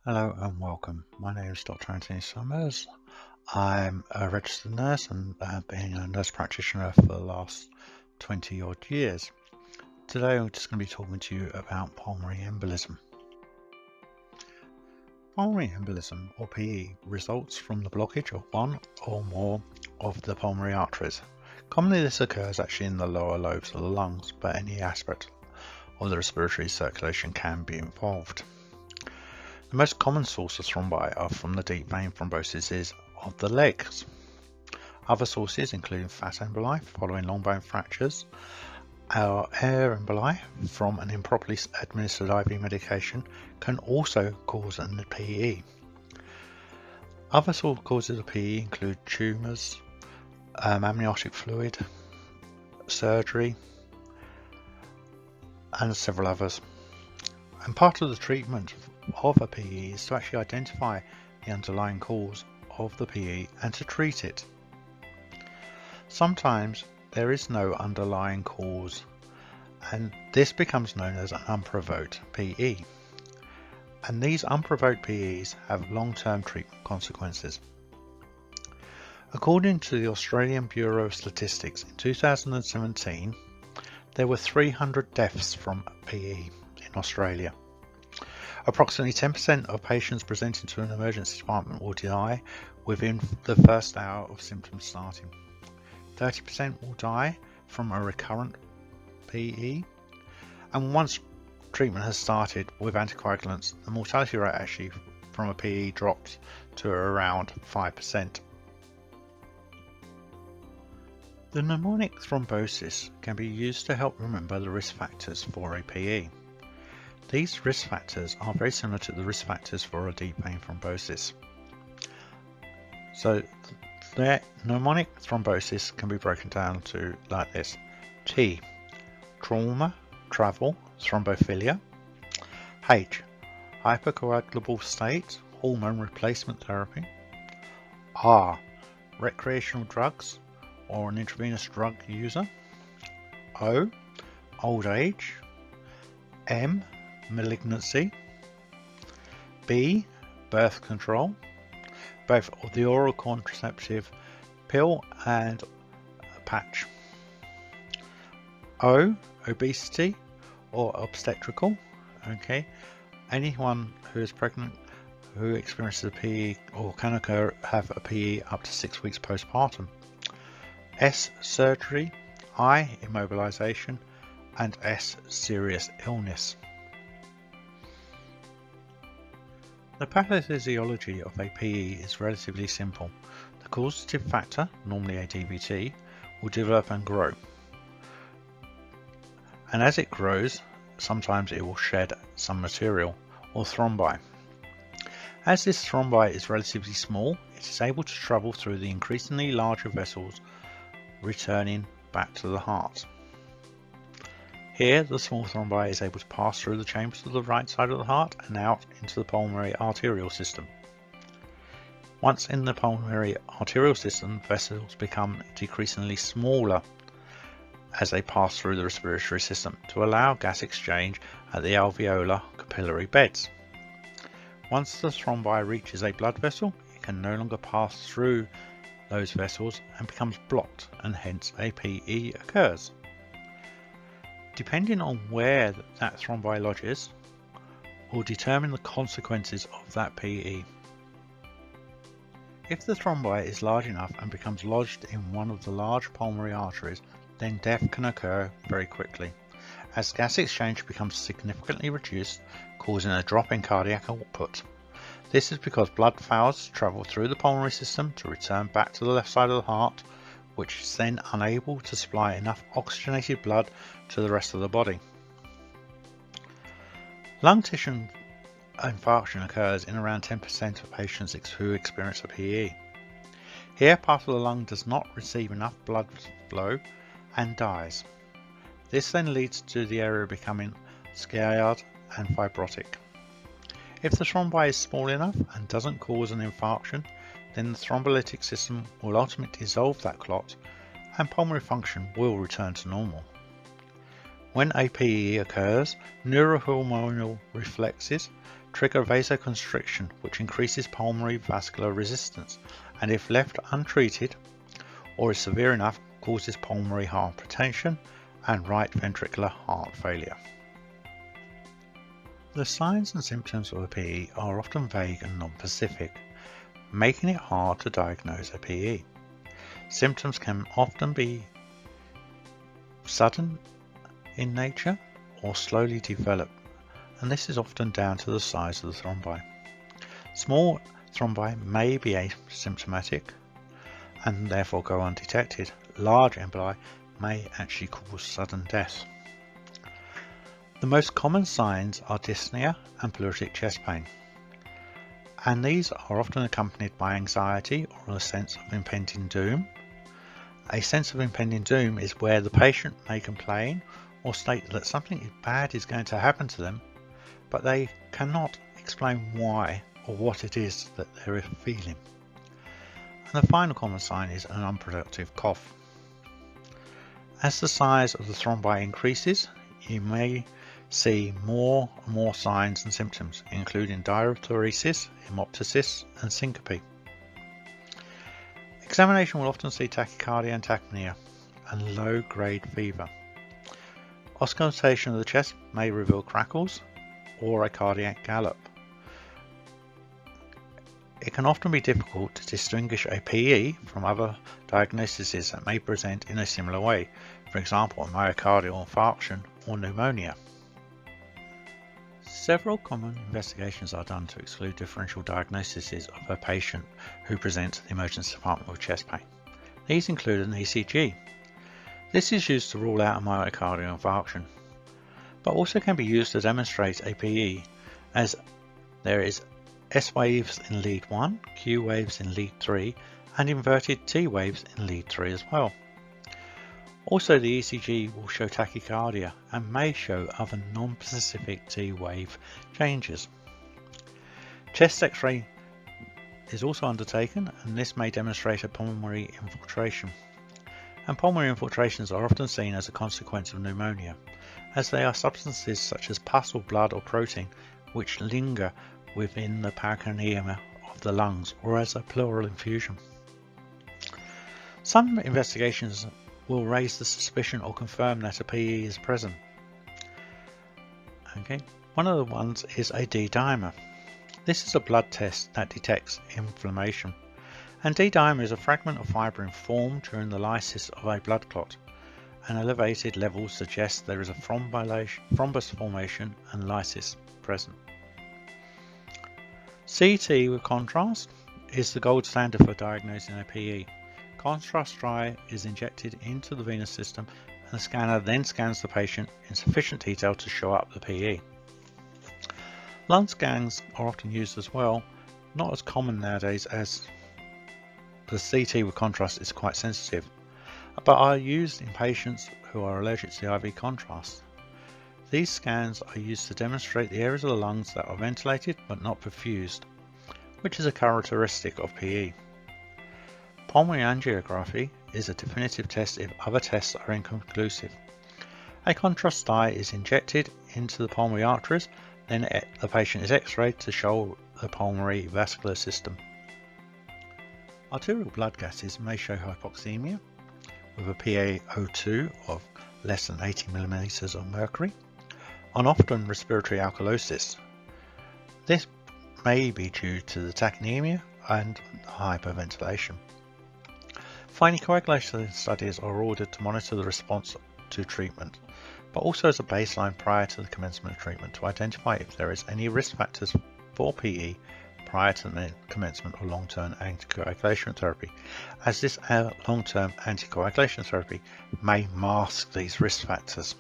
Hello and welcome. My name is Dr. Anthony Summers. I'm a registered nurse and have been a nurse practitioner for the last 20 odd years. Today I'm just going to be talking to you about pulmonary embolism. Pulmonary embolism, or PE, results from the blockage of one or more of the pulmonary arteries. Commonly this occurs actually in the lower lobes of the lungs, but any aspect of the respiratory circulation can be involved. The most common source of thrombi are from the deep vein thrombosis of the legs. Other sources, including fat emboli following long bone fractures, or air emboli from an improperly administered IV medication, can also cause an PE. Other causes of PE include tumours, amniotic fluid, surgery, and several others. And part of the treatment of a PE is to actually identify the underlying cause of the PE and to treat it. Sometimes there is no underlying cause, and this becomes known as an unprovoked PE. And these unprovoked PEs have long-term treatment consequences. According to the Australian Bureau of Statistics, in 2017 there were 300 deaths from PE in Australia. Approximately 10% of patients presenting to an emergency department will die within the first hour of symptoms starting. 30% will die from a recurrent PE, and once treatment has started with anticoagulants, the mortality rate actually from a PE drops to around 5%. The mnemonic thrombosis can be used to help remember the risk factors for a PE. These risk factors are very similar to the risk factors for a deep vein thrombosis. So the mnemonic thrombosis can be broken down to like this: T, trauma, travel, thrombophilia. H, hypercoagulable state, hormone replacement therapy. R, recreational drugs or an intravenous drug user. O, old age. M, malignancy. B, birth control, both the oral contraceptive pill and patch. O, obesity or obstetrical. Okay, anyone who is pregnant who experiences a PE or can have a PE up to 6 weeks postpartum. S, surgery. I, immobilization, and S, serious illness. The pathophysiology of a PE is relatively simple. The causative factor, normally a DVT, will develop and grow. And as it grows, sometimes it will shed some material, or thrombi. As this thrombi is relatively small, it is able to travel through the increasingly larger vessels, returning back to the heart. Here, the small thrombi is able to pass through the chambers of the right side of the heart and out into the pulmonary arterial system. Once in the pulmonary arterial system, vessels become decreasingly smaller as they pass through the respiratory system to allow gas exchange at the alveolar capillary beds. Once the thrombi reaches a blood vessel, it can no longer pass through those vessels and becomes blocked, and hence a PE occurs. Depending on where that thrombi lodges will determine the consequences of that PE. If the thrombi is large enough and becomes lodged in one of the large pulmonary arteries, then death can occur very quickly, as gas exchange becomes significantly reduced, causing a drop in cardiac output. This is because blood fails to travel through the pulmonary system to return back to the left side of the heart, which is then unable to supply enough oxygenated blood to the rest of the body. Lung tissue infarction occurs in around 10% of patients who experience a PE. Here, part of the lung does not receive enough blood flow and dies. This then leads to the area becoming scarred and fibrotic. If the thrombi is small enough and doesn't cause an infarction, then the thrombolytic system will ultimately dissolve that clot and pulmonary function will return to normal. When a PE occurs, neurohormonal reflexes trigger vasoconstriction, which increases pulmonary vascular resistance, and if left untreated or is severe enough, causes pulmonary hypertension and right ventricular heart failure. The signs and symptoms of a PE are often vague and non-specific, making it hard to diagnose a PE. Symptoms can often be sudden in nature or slowly develop, and this is often down to the size of the thrombi. Small thrombi may be asymptomatic and therefore go undetected. Large emboli may actually cause sudden death. The most common signs are dyspnea and pleuritic chest pain, and these are often accompanied by anxiety or a sense of impending doom. A sense of impending doom is where the patient may complain or state that something bad is going to happen to them, but they cannot explain why or what it is that they're feeling. And the final common sign is an unproductive cough. As the size of the thrombi increases, you may see more and more signs and symptoms, including diaphoresis, hemoptysis, and syncope. Examination will often see tachycardia and tachypnea and low-grade fever. Auscultation of the chest may reveal crackles or a cardiac gallop. It can often be difficult to distinguish a PE from other diagnoses that may present in a similar way, for example, myocardial infarction or pneumonia. Several common investigations are done to exclude differential diagnoses of a patient who presents to the emergency department with chest pain. These include an ECG. This is used to rule out a myocardial infarction, but also can be used to demonstrate a PE, as there is S waves in lead 1, Q waves in lead 3, and inverted T waves in lead 3 as well. Also, the ECG will show tachycardia and may show other non-specific T wave changes. Chest X-ray is also undertaken, and this may demonstrate a pulmonary infiltration. And pulmonary infiltrations are often seen as a consequence of pneumonia, as they are substances such as pus or blood or protein which linger within the parenchyma of the lungs, or as a pleural infusion. Some investigations will raise the suspicion or confirm that a PE is present. One of the ones is a D-dimer. This is a blood test that detects inflammation, and D-dimer is a fragment of fibrin formed during the lysis of a blood clot, and elevated levels suggest there is a thrombus formation and lysis present. CT with contrast is the gold standard for diagnosing a PE. Contrast dye is injected into the venous system, and the scanner then scans the patient in sufficient detail to show up the PE. Lung scans are often used as well, not as common nowadays as the CT with contrast is quite sensitive, but are used in patients who are allergic to IV contrast. These scans are used to demonstrate the areas of the lungs that are ventilated but not perfused, which is a characteristic of PE. Pulmonary angiography is a definitive test if other tests are inconclusive. A contrast dye is injected into the pulmonary arteries, then the patient is x-rayed to show the pulmonary vascular system. Arterial blood gases may show hypoxemia with a PaO2 of less than 80 mm of mercury, and often respiratory alkalosis. This may be due to the tachynemia and hyperventilation. Finally, coagulation studies are ordered to monitor the response to treatment, but also as a baseline prior to the commencement of treatment to identify if there is any risk factors for PE prior to the commencement of long-term anticoagulation therapy, as this long-term anticoagulation therapy may mask these risk factors.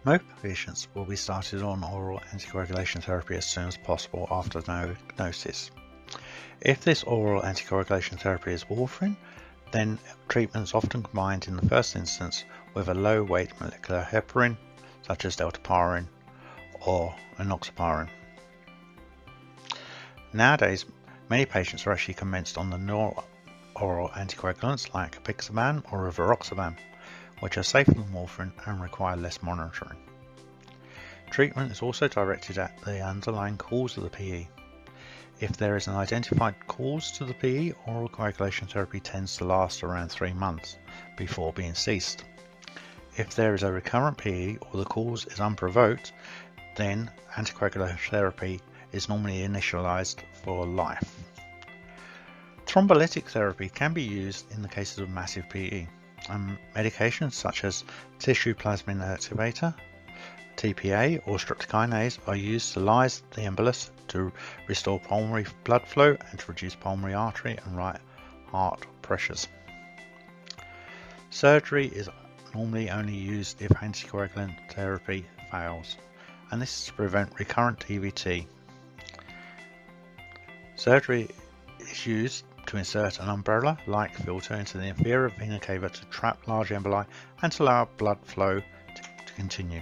Most patients will be started on oral anticoagulation therapy as soon as possible after diagnosis. If this oral anticoagulation therapy is warfarin, then treatment is often combined in the first instance with a low-weight molecular heparin, such as dalteparin or enoxaparin. Nowadays, many patients are actually commenced on the non-oral anticoagulants like apixaban or rivaroxaban, which are safer than warfarin and require less monitoring. Treatment is also directed at the underlying cause of the PE. If there is an identified cause to the PE, oral coagulation therapy tends to last around 3 months before being ceased. If there is a recurrent PE or the cause is unprovoked, then anticoagulation therapy is normally initialized for life. Thrombolytic therapy can be used in the cases of massive PE. Medications such as tissue plasmin activator, TPA or streptokinase are used to lyse the embolus to restore pulmonary blood flow and to reduce pulmonary artery and right heart pressures. Surgery is normally only used if anticoagulant therapy fails, and this is to prevent recurrent DVT. Surgery is used to insert an umbrella-like filter into the inferior vena cava to trap large emboli and to allow blood flow to continue.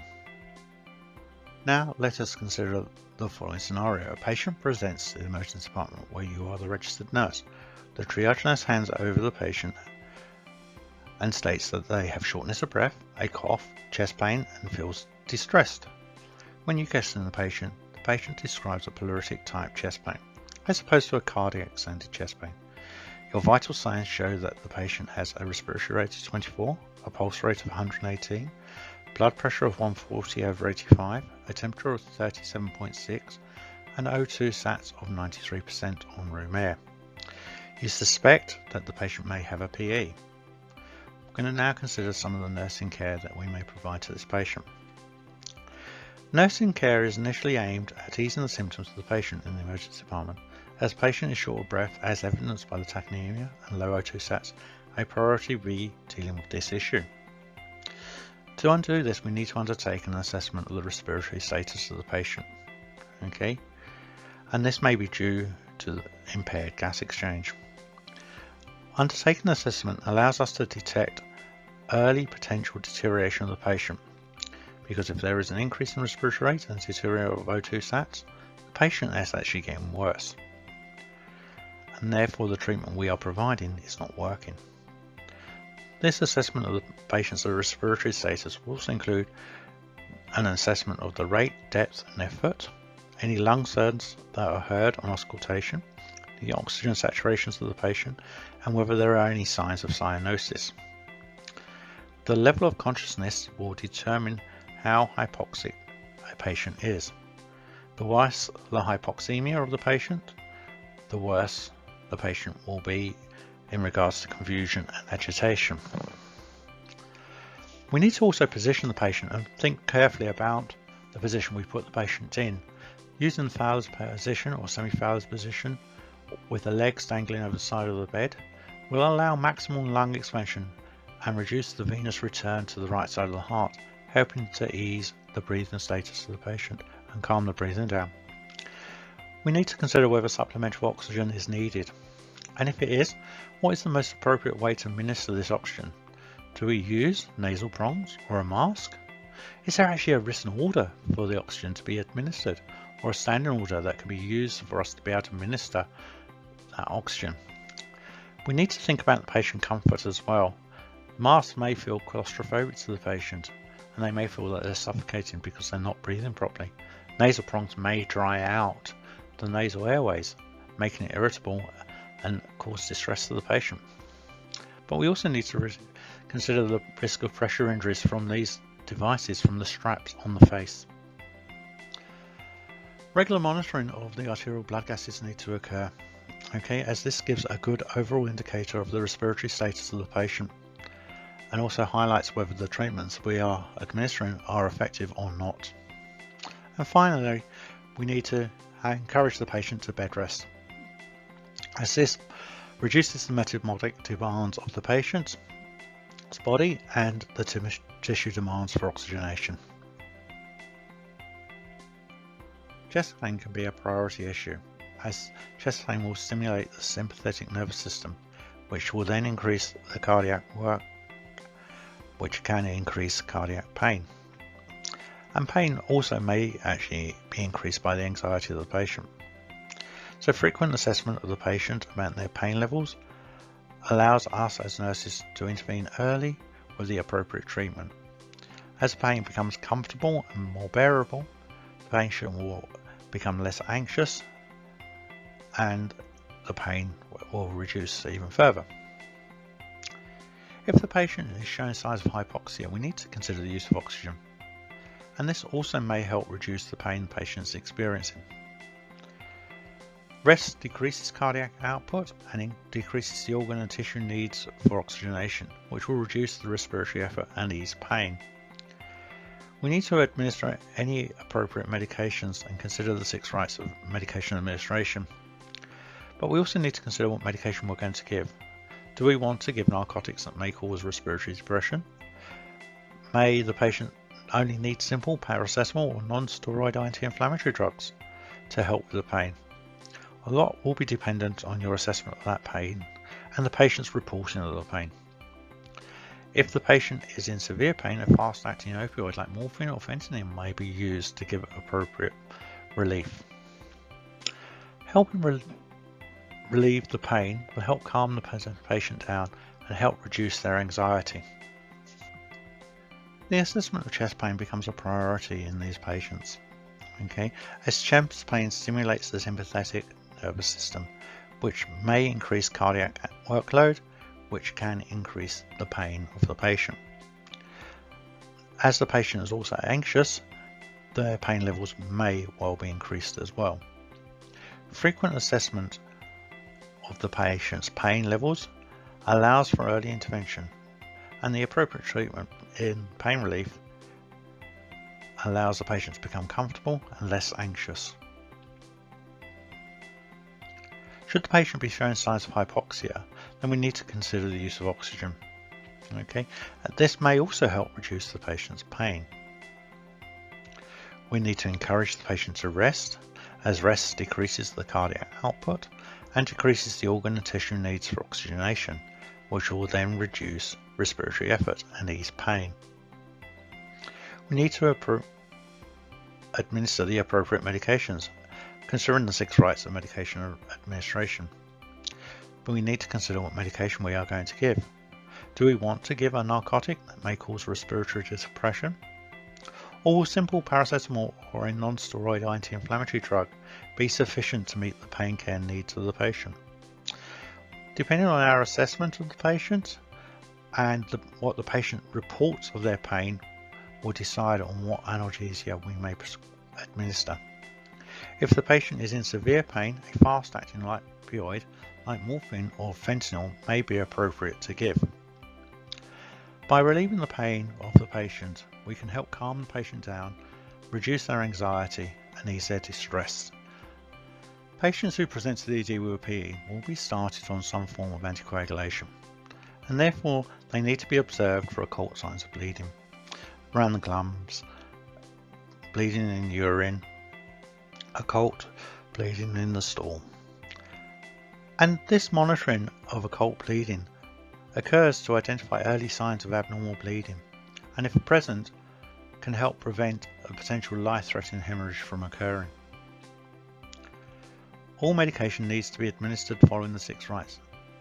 Now let us consider the following scenario. A patient presents to the emergency department where you are the registered nurse. The triage nurse hands over the patient and states that they have shortness of breath, a cough, chest pain and feels distressed. When you question the patient describes a pleuritic type chest pain as opposed to a cardiac centered chest pain. Your vital signs show that the patient has a respiratory rate of 24, a pulse rate of 118, blood pressure of 140/85, a temperature of 37.6, and O2 sats of 93% on room air. You suspect that the patient may have a PE. We're going to now consider some of the nursing care that we may provide to this patient. Nursing care is initially aimed at easing the symptoms of the patient in the emergency department. As the patient is short of breath, as evidenced by the tachypnea and low O2 sats, a priority will be dealing with this issue. To undo this, we need to undertake an assessment of the respiratory status of the patient. And this may be due to the impaired gas exchange. Undertaking an assessment allows us to detect early potential deterioration of the patient, because if there is an increase in respiratory rate and deterioration of O2 sats, the patient is actually getting worse, and therefore the treatment we are providing is not working. This assessment of the patient's respiratory status will also include an assessment of the rate, depth and effort, any lung sounds that are heard on auscultation, the oxygen saturations of the patient, and whether there are any signs of cyanosis. The level of consciousness will determine how hypoxic a patient is. The worse the hypoxemia of the patient, the worse the patient will be in regards to confusion and agitation. We need to also position the patient and think carefully about the position we put the patient in. Using the Fowler's position or semi-Fowler's position with the legs dangling over the side of the bed will allow maximum lung expansion and reduce the venous return to the right side of the heart, helping to ease the breathing status of the patient and calm the breathing down. We need to consider whether supplementary oxygen is needed, and if it is, what is the most appropriate way to administer this oxygen? Do we use nasal prongs or a mask? Is there actually a written order for the oxygen to be administered, or a standing order that can be used for us to be able to administer that oxygen? We need to think about the patient comfort as well. Masks may feel claustrophobic to the patient, and they may feel that they're suffocating because they're not breathing properly. Nasal prongs may dry out the nasal airways, making it irritable and cause distress to the patient. But we also need to consider the risk of pressure injuries from these devices from the straps on the face. Regular monitoring of the arterial blood gases need to occur, as this gives a good overall indicator of the respiratory status of the patient and also highlights whether the treatments we are administering are effective or not. And finally, we need to encourage the patient to bed rest, as this reduces the metabolic demands of the patient's body and the tissue demands for oxygenation. Chest pain can be a priority issue, as chest pain will stimulate the sympathetic nervous system, which will then increase the cardiac work, which can increase cardiac pain. And pain also may actually be increased by the anxiety of the patient. So frequent assessment of the patient about their pain levels allows us as nurses to intervene early with the appropriate treatment. As pain becomes comfortable and more bearable, patient will become less anxious and the pain will reduce even further. If the patient is showing signs of hypoxia, we need to consider the use of oxygen, and this also may help reduce the pain the patient is experiencing. Rest decreases cardiac output and decreases the organ and tissue needs for oxygenation, which will reduce the respiratory effort and ease pain. We need to administer any appropriate medications and consider the 6 rights of medication administration. But we also need to consider what medication we're going to give. Do we want to give narcotics that may cause respiratory depression? May the patient only need simple paracetamol or non-steroid anti-inflammatory drugs to help with the pain? A lot will be dependent on your assessment of that pain and the patient's reporting of the pain. If the patient is in severe pain, a fast-acting opioid like morphine or fentanyl may be used to give appropriate relief. Helping relieve the pain will help calm the patient down and help reduce their anxiety. The assessment of chest pain becomes a priority in these patients, as chest pain stimulates the sympathetic nervous system, which may increase cardiac workload, which can increase the pain of the patient. As the patient is also anxious, their pain levels may well be increased as well. Frequent assessment of the patient's pain levels allows for early intervention, and the appropriate treatment in pain relief allows the patient to become comfortable and less anxious. Should the patient be showing signs of hypoxia, then we need to consider the use of oxygen. This may also help reduce the patient's pain. We need to encourage the patient to rest, as rest decreases the cardiac output and decreases the organ and tissue needs for oxygenation, which will then reduce respiratory effort and ease pain. We need to administer the appropriate medications, considering the 6 rights of medication administration. But we need to consider what medication we are going to give. Do we want to give a narcotic that may cause respiratory depression? Or will simple paracetamol or a non-steroid anti-inflammatory drug be sufficient to meet the pain care needs of the patient? Depending on our assessment of the patient and what the patient reports of their pain, will decide on what analgesia we may administer. If the patient is in severe pain, a fast-acting opioid like morphine or fentanyl may be appropriate to give. By relieving the pain of the patient, we can help calm the patient down, reduce their anxiety and ease their distress. Patients who present to the ED with a PE will be started on some form of anticoagulation, and therefore they need to be observed for occult signs of bleeding around the gums, bleeding in urine, occult bleeding in the stool. And this monitoring of occult bleeding occurs to identify early signs of abnormal bleeding, and if present, can help prevent a potential life-threatening hemorrhage from occurring. All medication needs to be administered following the 6 rights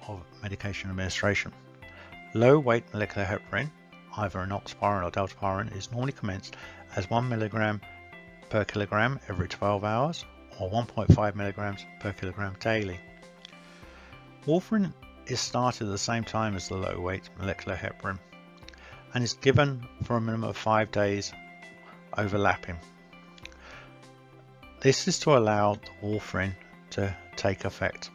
of medication administration. Low-weight molecular heparin, either enoxaparin or dalteparin, is normally commenced as 1 mg per kilogram every 12 hours or 1.5 mg per kilogram daily. Warfarin is started at the same time as the low-weight molecular heparin and is given for a minimum of 5 days overlapping. This is to allow the warfarin to take effect.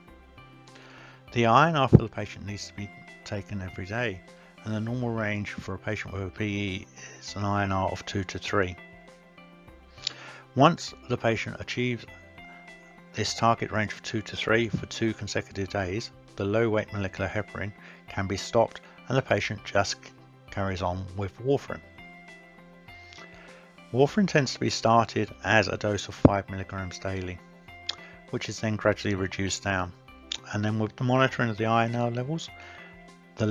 The INR for the patient needs to be taken every day, and the normal range for a patient with a PE is an INR of 2 to 3. Once the patient achieves this target range of 2 to 3 for 2 consecutive days, the low-weight molecular heparin can be stopped and the patient just carries on with warfarin. Warfarin tends to be started as a dose of 5 mg daily, which is then gradually reduced down, and then with the monitoring of the INR levels, the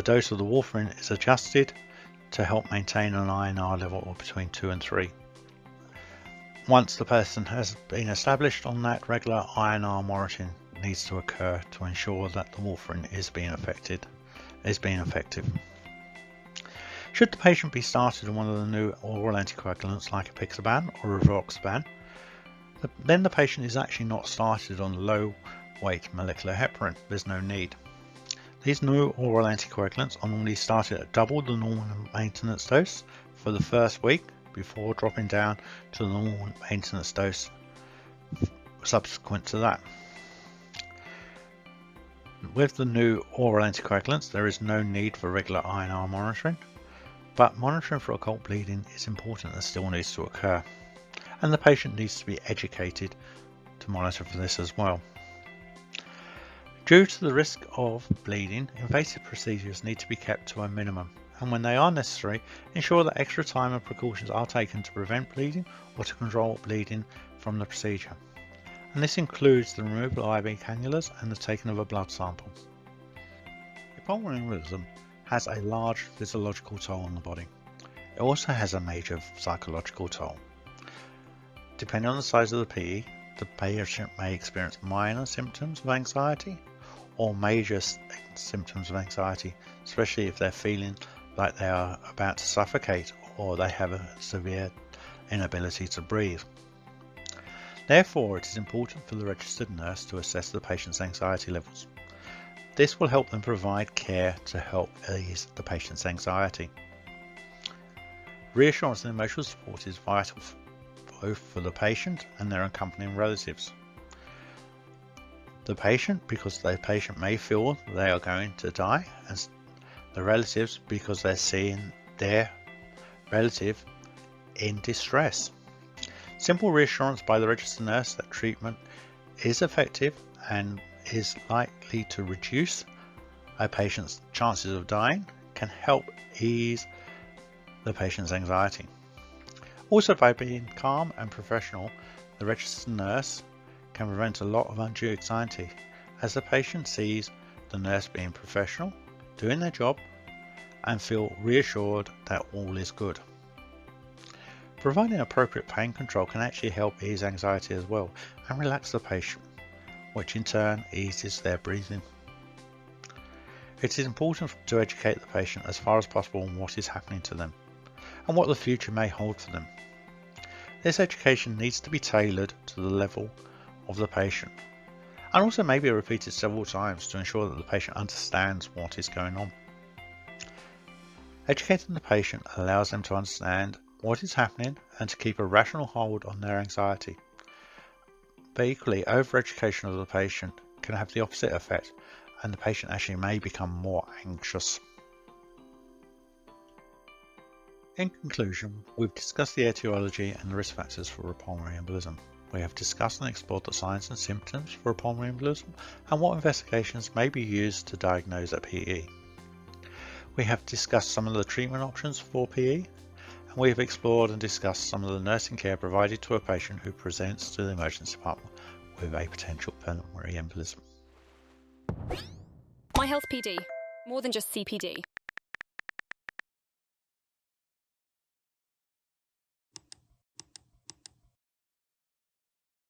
dose of the warfarin is adjusted to help maintain an INR level of between 2 and 3. Once the person has been established on that, regular INR monitoring needs to occur to ensure that the warfarin is being effective. Should the patient be started on one of the new oral anticoagulants like apixaban or rivaroxaban, then the patient is actually not started on low weight molecular heparin. There's no need. These new oral anticoagulants are normally started at double the normal maintenance dose for the first week before dropping down to the normal maintenance dose subsequent to that. With the new oral anticoagulants, there is no need for regular INR monitoring, but monitoring for occult bleeding is important and still needs to occur, and the patient needs to be educated to monitor for this as well. Due to the risk of bleeding, invasive procedures need to be kept to a minimum, and when they are necessary, ensure that extra time and precautions are taken to prevent bleeding or to control bleeding from the procedure. And this includes the removal of IV cannulas and the taking of a blood sample. Pulmonary embolism has a large physiological toll on the body. It also has a major psychological toll. Depending on the size of the PE, the patient may experience minor symptoms of anxiety or major symptoms of anxiety, especially if they're feeling like they are about to suffocate or they have a severe inability to breathe. Therefore, it is important for the registered nurse to assess the patient's anxiety levels. This will help them provide care to help ease the patient's anxiety. Reassurance and emotional support is vital both for the patient and their accompanying relatives. The patient, because the patient may feel they are going to die, and the relatives because they're seeing their relative in distress. Simple reassurance by the registered nurse that treatment is effective and is likely to reduce a patient's chances of dying can help ease the patient's anxiety. Also, by being calm and professional, the registered nurse can prevent a lot of undue anxiety as the patient sees the nurse being professional, doing their job, and feel reassured that all is good. Providing appropriate pain control can actually help ease anxiety as well and relax the patient, which in turn eases their breathing. It is important to educate the patient as far as possible on what is happening to them and what the future may hold for them. This education needs to be tailored to the level of the patient and also may be repeated several times to ensure that the patient understands what is going on. Educating the patient allows them to understand what is happening and to keep a rational hold on their anxiety. But equally, over-education of the patient can have the opposite effect and the patient actually may become more anxious. In conclusion, we've discussed the etiology and the risk factors for a pulmonary embolism. We have discussed and explored the signs and symptoms for a pulmonary embolism and what investigations may be used to diagnose a PE. We have discussed some of the treatment options for PE, and we have explored and discussed some of the nursing care provided to a patient who presents to the emergency department with a potential pulmonary embolism. My Health PD, more than just CPD.